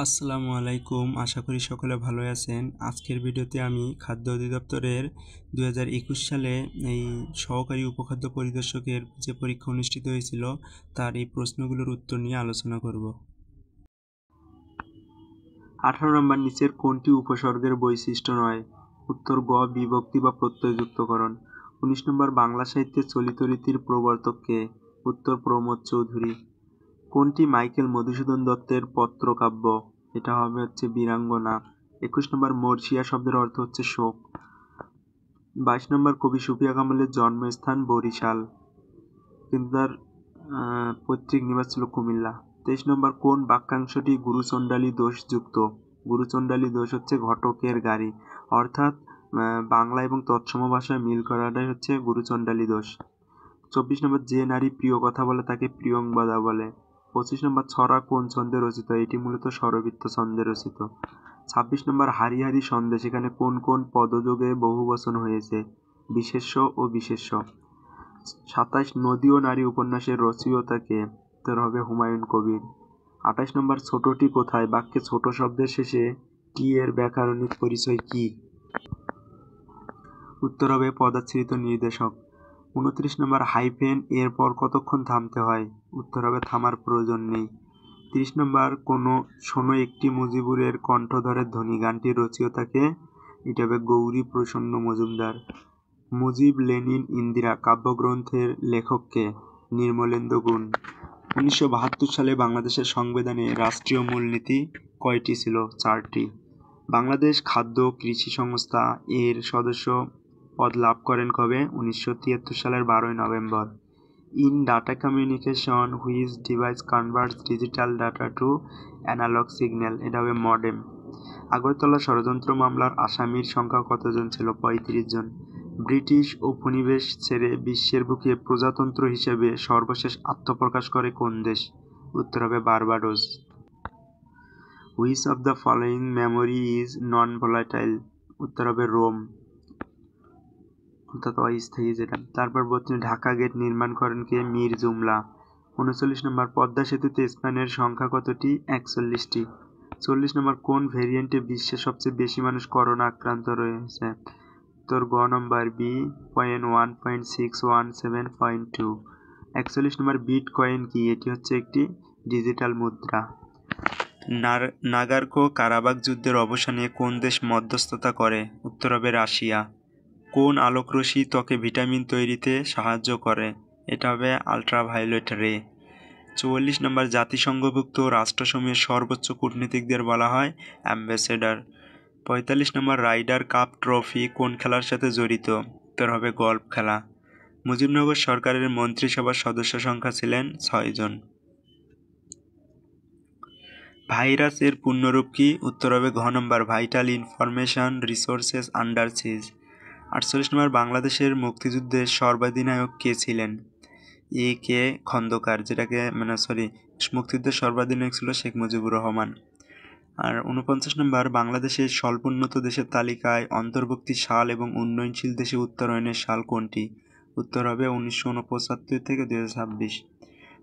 আসসালামু আলাইকুম, আশা করি সকলে ভালো আছেন। আজকের ভিডিওতে আমি খাদ্য অধিদপ্তরের 2021 সালে এই সহকারী উপখাদ্য পরিদর্শকের যে পরীক্ষা অনুষ্ঠিত হয়েছিল তার এই প্রশ্নগুলোর উত্তর নিয়ে আলোচনা করব। 18 নম্বর, নিচের কোনটি উপসর্গের বৈশিষ্ট্য নয়? উত্তর গ, বিভক্তি বা প্রত্যয়যুক্তকরণ। 19 নম্বর, বাংলা সাহিত্যে চলিত রীতির প্রবর্তক কে? উত্তর প্রমোদ চৌধুরী। কোনটি মাইকেল মধুসূদন দত্তের পত্রকাব্য? এটা হচ্ছে বীরাঙ্গনা। 21 নম্বর, মর্ষিয়া শব্দের অর্থ হচ্ছে শোক। 22 নম্বর, কবি সুফিয়া কামালের জন্মস্থান বরিশাল, কিন্তু তার পৈতৃক নিবাস ছিল কুমিল্লা। 23 নম্বর, কোন বাক্যাংশটি গুরুচণ্ডালী দোষযুক্ত? গুরুচণ্ডালী দোষ হচ্ছে ঘটকের গাড়ি, অর্থাৎ বাংলা এবং তৎসম ভাষায় মিল করাটাই হচ্ছে গুরুচণ্ডালী দোষ। 24 নম্বর, যে নারী প্রিয় কথা বলে তাকে প্রিয়ংবদা বলে। 25 নম্বর, ছড়া কোন ছন্দে রচিত? এটি মূলত স্বরবৃত্ত ছন্দে রচিত। 26 নম্বর, হারি হারি সন্দেশ, এখানে কোন কোন পদযোগে বহুবচন হয়েছে? বিশেষ্য ও বিশেষ্য। 27, নদী ও নারী উপন্যাসের রচয়িতা কে? উত্তর হবে হুমায়ুন কবির। 28 নম্বর, ছোটটি কোথায়? বাক্যে ছোট শব্দের শেষে টি এর ব্যাকরণিক পরিচয় কি? উত্তর হবে পদাশ্রিত নির্দেশক। 29 নম্বর, হাইফেন এর পর কতক্ষণ থামতে হয়? উত্তর হবে থামার প্রয়োজন নেই। 30 নম্বর, শোনো একটি মুজিবুরের কণ্ঠধরের ধ্বনি, গানটির রচয়িতা কে? এটা হবে গৌরী প্রসন্ন মজুমদার। মুজিব, লেনিন, ইন্দিরা কাব্যগ্রন্থের লেখক কে? নির্মলেন্দু গুণ। 1972 সালে বাংলাদেশের সংবিধানে রাষ্ট্রীয় মূলনীতি কয়টি ছিল? 4টি। বাংলাদেশ খাদ্য কৃষি সংস্থা এর সদস্য পদ লাভ করেন কবে? 1973 সালের 12 November. In data communication which device converts digital data to analog signal? এটা হবে মডেম। আগরতলা ষড়যন্ত্র মামলার আসামির সংখ্যা কতজন ছিল? 35 জন। ব্রিটিশ উপনিবেশ ছেড়ে বিশ্বের বুকে প্রজাতন্ত্র হিসেবে সর্বশেষ আত্মপ্রকাশ করে কোন দেশ? উত্তর হবে Barbados. Which of the following memory is non volatile? উত্তর হবে রোম, অর্থাৎ অস্থায়ী যেটা। তারপর 32, ঢাকা গেট নির্মাণ করেন কে? মীর জুমলা। 39 নম্বর, পদ্মা সেতুতে স্প্যানের সংখ্যা কতটি? 41টি। 40 নম্বর, কোন ভেরিয়েন্টে বিশ্বের সবচেয়ে বেশি মানুষ করোনা আক্রান্ত রয়েছে? উত্তর গ নম্বর, B.1.617.2। 41 নম্বর, বিট কয়েন কি? এটি হচ্ছে একটি ডিজিটাল মুদ্রা। নাগার্কো কারাবাখ যুদ্ধের অবসানে কোন দেশ মধ্যস্থতা করে? উত্তর হবে রাশিয়া। কোন আলোকরশ্মি ত্বকে ভিটামিন তৈরিতে সাহায্য করে? এটা হবে আল্ট্রাভায়োলেট রে। 44 নম্বর, জাতিসংঘভুক্ত রাষ্ট্রসমূহের সর্বোচ্চ কূটনীতিকদের বলা হয় অ্যাম্বাসেডর। 45 নম্বর, রাইডার কাপ ট্রফি কোন খেলার সাথে জড়িত? উত্তর হবে গল্ফ খেলা। মুজিবনগর সরকারের মন্ত্রিসভার সদস্য সংখ্যা ছিলেন 6 জন। ভাইরাস এর পূর্ণরূপ কি? উত্তর হবে ঘ নম্বর, ভাইটাল ইনফরমেশন রিসোর্সেস আন্ডার সিজ। 48 নম্বর, বাংলাদেশের মুক্তিযুদ্ধের সর্বাধিনায়ক কে ছিলেন? এ কে খন্দকার, মুক্তিযুদ্ধের সর্বাধিনায়ক ছিল শেখ মুজিবুর রহমান। আর 49 নম্বর, বাংলাদেশের স্বল্পোন্নত দেশের তালিকায় অন্তর্ভুক্তি সাল এবং উন্নয়নশীল দেশে উত্তরায়নের সাল কোনটি? উত্তর হবে 1979 থেকে 2026।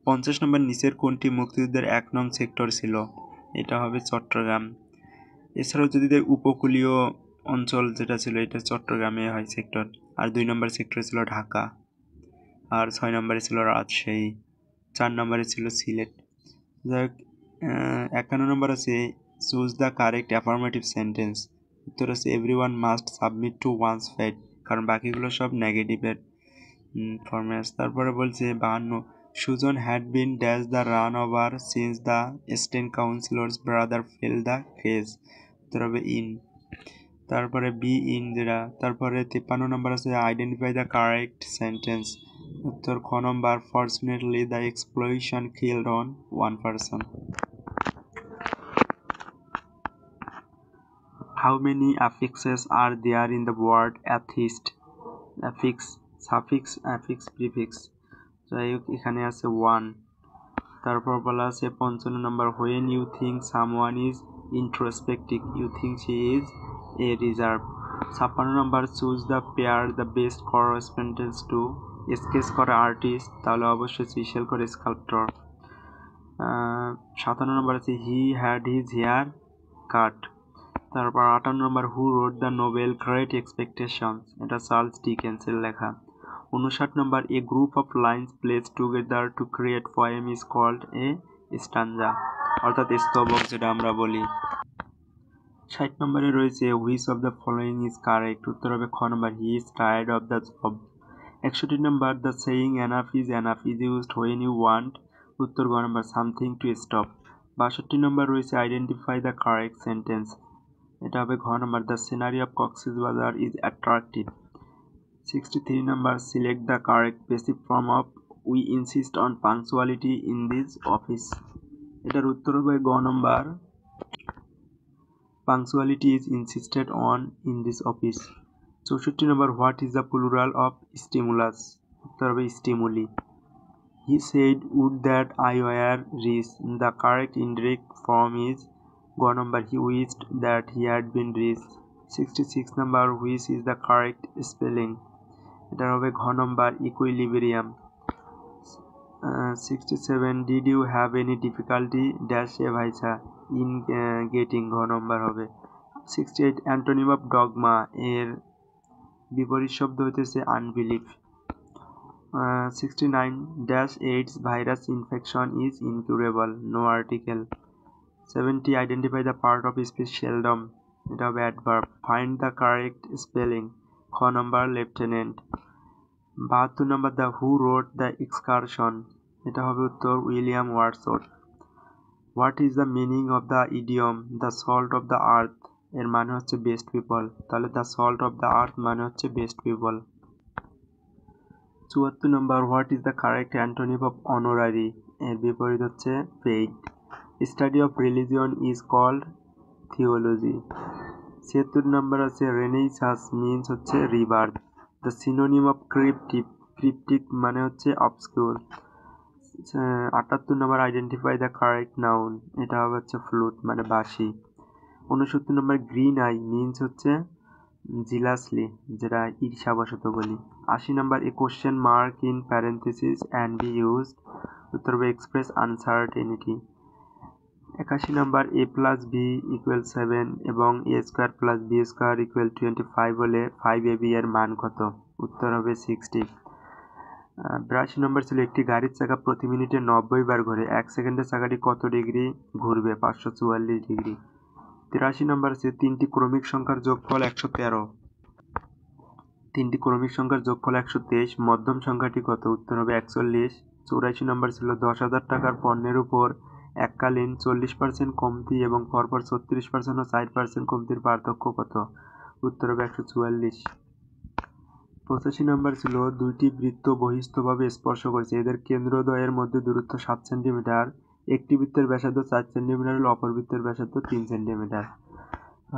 50 নম্বর, নিচের কোনটি মুক্তিযুদ্ধের 1 নং সেক্টর ছিল? এটা হবে চট্টগ্রাম। এছাড়াও যদি উপকূলীয় অঞ্চল যেটা ছিল এটা চট্টগ্রামে হয় সেক্টর, আর 2 নম্বর সেক্টর ছিল ঢাকা, আর 6 নম্বরে ছিল রাজশাহী, 4 নম্বরে ছিল সিলেট। যাই হোক, 51 নম্বর আছে choose the correct affirmative sentence. উত্তর আছে everyone must submit to one's fate, কারণ বাকিগুলো সব নেগেটিভের ফর্মে আছে। তারপরে বলছে 52, Sujan had been dash the run over since the state councillor's brother fell the case. উত্তর হবে ইন। তারপরে বি ইন যেটা। তারপরে 53 নম্বর আছে আইডেন্টিফাই দ্য কারেক্ট সেন্টেন্স। উত্তর খ নম্বর, fortunately the explosion killed on 1 person. How many affixes are there in the word atheist? Affix, suffix, prefix. যাই হোক, এখানে আছে 1। তারপর বলা আছে 55 নম্বর, when you think someone is introspective you think she is a reserve. 56 number, choose the pair the best correspondence to, sketch করে artist, তাহলে অবশ্যই চিসেল করে স্কাল্পটর। 57 নম্বর আছে he had his hair cut. তারপর 58 number who wrote the novel Great Expectations, এটা Charles ডিকেন্সের লেখা। 59 number a group of lines placed together to create poem is called a stanza, অর্থাৎ স্তবক যেটা আমরা বলি। 60 নম্বরে রয়েছে which of the following is correct, উত্তর হবে খ number he is tired of the job. 61 number the saying enough is used when you want, উত্তর গ number something to stop. 62 number রয়েছে আইডেন্টিফাই দ্য কারেক্ট সেন্টেন্স, এটা হবে ঘ number the scenery of Cox's Bazar is attractive. 63 number select the correct passive form of we insist on punctuality in this office, এটার উত্তর হবে গ number punctuality is insisted on in this office. 64 number what is the plural of stimulus, উত্তর হবে stimuli. He said would that I were rich, the correct indirect form is গ number he wished that he had been rich. 66 number which is the correct spelling, এটা হবে ঘ number equilibrium. 67 did you have any difficulty dash a visa in getting, ঘ number হবে। 68 antonym of dogma, এর বিপরীত শব্দ হইতেছে unbelieve. 69 dash AIDS virus infection is incurable, no article. 70 identify the part of speech seldom, এটা হবে adverb. Find the correct spelling, খ number lieutenant. 72 number the who wrote The Excursion, এটা হবে উত্তর William Wordsworth. What is the meaning of the idiom the salt of the earth, এর মানে হচ্ছে best people, তাহলে the salt of the earth মানে হচ্ছে best people. 74 number what is the correct antonym of honorary, এর বিপরীত হচ্ছে paid. Study of religion is called theology. 76 number আছে রেনেসাঁস মিনস হচ্ছে rebirth. The synonym of cryptic, cryptic মানে হচ্ছে obscure. 78 number identify the correct noun, এটা হবে হচ্ছে ফ্লুট মানে বাঁশি। 69 নম্বর গ্রিন আই মিনস হচ্ছে জিলাসলি, যেটা ঈর্ষাবশত বলি। 80 number a question mark in parenthesis and be used, উত্তর হবে express uncertainty. 81 number a plus b equal 7 এবং a square plus b square equal 25 হলে 5ab এর মান কত, উত্তর হবে 60। 82 নম্বর ছিল একটি গাড়ির চাকা প্রতি মিনিটে 90 বার ঘোরে, 1 সেকেন্ডে চাকাটি কত ডিগ্রি ঘুরবে, 544 ডিগ্রি। 83 নম্বর আছে তিনটি ক্রমিক সংখ্যার যোগফল 113, তিনটি ক্রমিক সংখ্যার যোগফল 123, মধ্যম সংখ্যাটি কত, উত্তর হবে 41। 84 নম্বর ছিল 10,000 টাকার পণ্যের উপর এককালীন 40% কমতি এবং পরপর 36% ও 4% কমতির পার্থক্য কত, উত্তর হবে 144। 85 নম্বর ছিল দুইটি বৃত্ত বহিস্থভাবে স্পর্শ করেছে, এদের কেন্দ্রদ্বয়ের মধ্যে দূরত্ব 7 সেন্টিমিটার, একটি বৃত্তের ব্যাসার্ধ 4 সেন্টিমিটার হলে অপর বৃত্তের ব্যাসার্ধ 3 সেন্টিমিটার।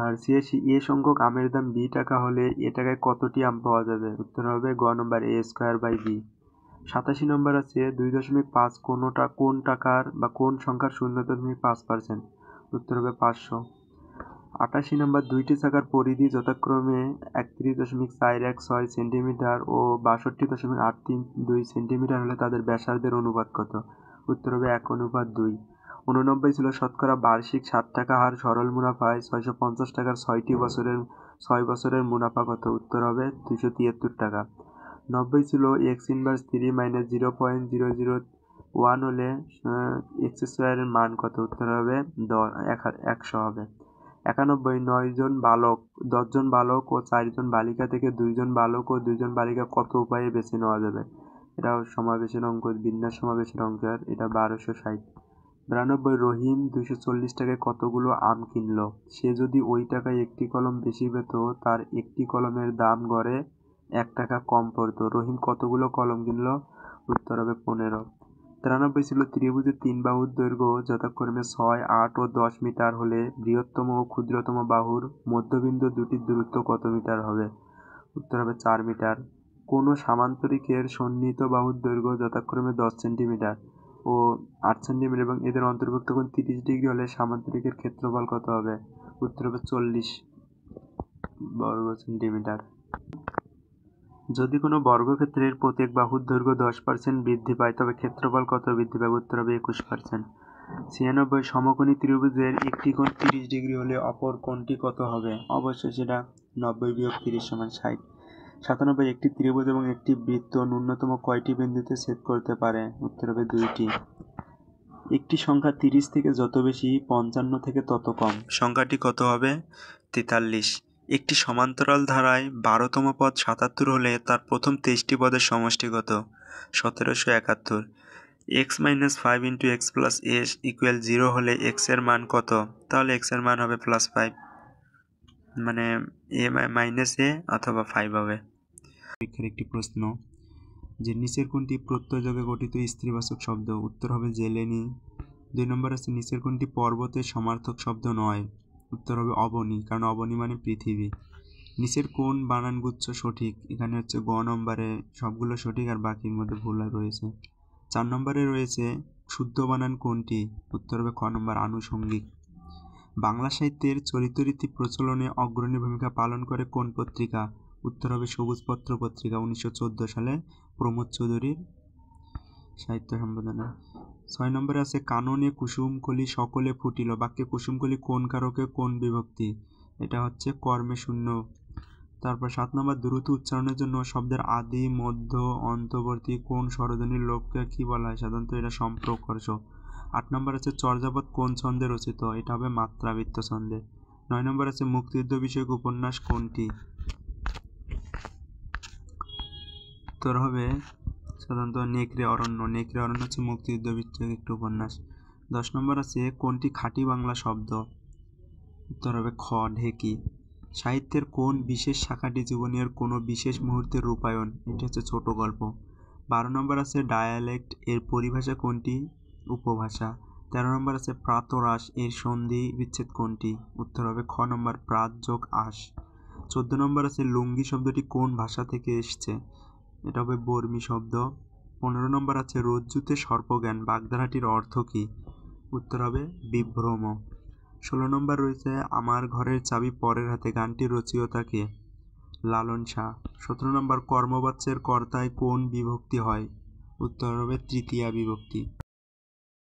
আর 86 এ সংখ্যক আমের দাম বি টাকা হলে এ টাকায় কতটি আম পাওয়া যাবে, উত্তর হবে গ নম্বর এ স্কোয়ার বাই বি। 87 নম্বর আছে 2.5 কোন টাকার বা কোন সংখ্যার 0.5%, উত্তর হবে 500। 88 নম্বর দুইটি চাকার পরিধি যথাক্রমে 31.416 সেন্টিমিটার ও 62.832 সেন্টিমিটার হলে তাদের ব্যাসার্ধের অনুপাত কত, উত্তর হবে 1:2। 89 ছিল শতকরা বার্ষিক 7 টাকা হার সরল মুনাফায় 650 টাকার 6 বছরের মুনাফা কত, উত্তর হবে 273 টাকা। 90 ছিল এক্স ইনভার্স 3 মাইনাস 0.001 হলে এক্স স্কোয়ারের মান কত, উত্তর হবে 100 হবে। 91 9 জন বালক 10 জন বালক ও 4 জন বালিকা থেকে 2 জন বালক ও 2 জন বালিকা কত উপায়ে বেছে নেওয়া যাবে, এটা সমাবেশের অঙ্ক, বিন্যাস সমাবেশের অঙ্কের, এটা 1260। 92 রহিম 240 টাকায় কতগুলো আম কিনলো, সে যদি ওই টাকায় একটি কলম বেশি পেত তার একটি কলমের দাম গড়ে 1 টাকা কম পড়তো, রহিম কতগুলো কলম কিনলো, উত্তর হবে 15। 93 ছিল ত্রিভুজের 3 বাহুর দৈর্ঘ্য যথাক্রমে 6, 8 ও 10 মিটার হলে বৃহত্তম ও ক্ষুদ্রতম বাহুর মধ্যবিন্দু দুটির দূরত্ব কত মিটার হবে, উত্তর হবে 4 মিটার। কোনো সামান্তরিকের সন্নিহিত বাহুর দৈর্ঘ্য যথাক্রমে 10 সেন্টিমিটার ও 8 সেন্টিমিটার এবং এদের অন্তর্ভুক্ত কোণ 30 ডিগ্রি হলে সামান্তরিকের ক্ষেত্রফল কত হবে, উত্তর হবে 40 বর্গ সেন্টিমিটার। যদি কোনো বর্গক্ষেত্রের প্রত্যেক বাহুর দৈর্ঘ্য 10% বৃদ্ধি পায় তবে ক্ষেত্রফল কত বৃদ্ধি পাবে, উত্তর হবে 21%। 96 সমকোণী ত্রিভুজের একটি কোণ 30 ডিগ্রি হলে অপর কোণটি কত হবে? অবশ্যই সেটা 90 বিয়োগ 30 সমান 60। 97 একটি ত্রিভুজ এবং একটি বৃত্ত ন্যূনতম কয়টি বিন্দুতে ছেদ করতে পারে? উত্তর হবে 2টি। একটি সংখ্যা 30 থেকে যত বেশি 55 থেকে তত কম, সংখ্যাটি কত হবে? 43। একটি সমান্তরাল ধারায় 12তম পদ 77 হলে তার প্রথম 23টি পদের সমষ্টি কত? 1771। x - 5 × x + a = 0 হলে x এর মান কত? তাহলে x এর মান হবে +5, মানে a অথবা 5 হবে। পরীক্ষার একটি প্রশ্ন, যে নিচের কোনটি প্রত্যয় যোগে গঠিত স্ত্রীবাচক শব্দ? উত্তর হবে জেলেনি। 2 নম্বর আছে নিচের কোনটি পর্বতের সমার্থক শব্দ নয়? উত্তর হবে অবনী, কারণ অবনী মানে পৃথিবী। নিচের কোন বানানগুচ্ছ সঠিক? এখানে হচ্ছে গ নম্বরে সবগুলো সঠিক আর বাকির মধ্যে ভুল রয়েছে। 4 নম্বরে রয়েছে শুদ্ধ বানান কোনটি? উত্তর হবে খ নম্বর আনুষঙ্গিক। বাংলা সাহিত্যের চরিতরীতি প্রচলনে অগ্রণী ভূমিকা পালন করে কোন পত্রিকা? উত্তর হবে সবুজপত্র পত্রিকা, 1914 সালে প্রমোদ চৌধুরীর সাহিত্য সম্পাদনা। 6 নম্বরে আছে কাননে কুসুমকলি সকলে ফুটিল, বাক্যে কুসুমকলি কোন কারকে কোন বিভক্তি? এটা হচ্ছে কর্মে শূন্য। তারপর 7 নম্বর দ্রুত উচ্চারণের জন্য শব্দের আদি মধ্য অন্তবর্তী কোন স্বরধ্বনির লোপকে কি বলা হয়? সাধারণত এটা সম্প্রকর্ষ। 8 নম্বর আছে চর্যাপদ কোন ছন্দে রচিত? এটা হবে মাত্রাবৃত্ত ছন্দে। 9 নম্বর আছে মুক্তিযুদ্ধ বিষয়ক উপন্যাস কোনটি? উত্তর হবে সাধারণত নেকড়ে অরণ্য। নেকড়ে অরণ্য হচ্ছে মুক্তিযুদ্ধ বিষয়ক একটি উপন্যাস। 10 নম্বর আছে কোনটি খাঁটি বাংলা শব্দ? উত্তর হবে খ ঢেকি। সাহিত্যের কোন বিশেষ শাখাটি জীবনের কোনো বিশেষ মুহূর্তের রূপায়ণ? এটি হচ্ছে ছোট গল্প। 12 নম্বর আছে ডায়ালেক্ট এর পরিভাষা কোনটি? উপভাষা। 13 নম্বর আছে প্রাতরাশ এর সন্ধি বিচ্ছেদ কোনটি? উত্তর হবে খ নম্বর প্রাত যোগ আশ। 14 নম্বর আছে লুঙ্গি শব্দটি কোন ভাষা থেকে এসছে? এটা হবে বর্মী শব্দ। 15 নম্বর আছে রজ্জুতে সর্পজ্ঞান বাগধারাটির অর্থ কী? উত্তর হবে বিভ্রম। 16 নম্বর রয়েছে আমার ঘরের চাবি পরের হাতে, গানটির রচয়িতা কে? লালন শাহ। 17 নম্বর কর্মবাচ্যের কর্তায় কোন বিভক্তি হয়? উত্তর হবে তৃতীয়া বিভক্তি।